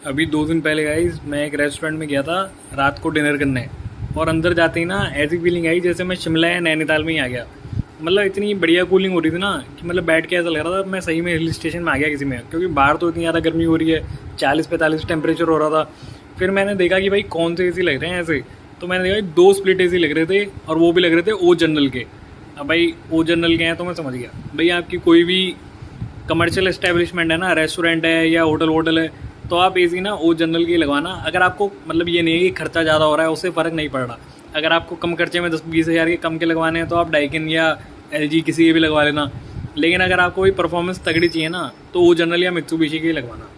अभी 2 दिन पहले गाइस मैं एक रेस्टोरेंट में गया था रात को डिनर करने। और अंदर जाते ही ना ऐसी फीलिंग आई जैसे मैं शिमला या नैनीताल में ही आ गया। मतलब इतनी बढ़िया कूलिंग हो रही थी ना कि मतलब बैठ के ऐसा लग रहा था मैं सही में हिल स्टेशन में आ गया किसी में, क्योंकि बाहर तो इतनी ज़्यादा गर्मी हो रही है, 40-45 टेम्परेचर हो रहा था। फिर मैंने देखा कि भाई कौन से एसी लग रहे हैं ऐसे। तो मैंने देखा 2 स्प्लिट एसी लग रहे थे और वो भी लग रहे थे ओ जनरल के। अब भाई ओ जनरल के हैं तो मैं समझ गया भाई आपकी कोई भी कमर्शियल एस्टेब्लिशमेंट है ना, रेस्टोरेंट है या होटल वोटल है, तो आप एसी ना ओ जनरल की लगवाना। अगर आपको मतलब ये नहीं है कि खर्चा ज़्यादा हो रहा है, उससे फ़र्क नहीं पड़ रहा। अगर आपको कम खर्चे में 10-20 हज़ार के कम के लगवाने हैं तो आप डाइकिन या एलजी किसी के भी लगवा लेना। लेकिन अगर आपको कोई परफॉर्मेंस तगड़ी चाहिए ना तो ओ जनरल या मित्सुबिशी की लगवाना।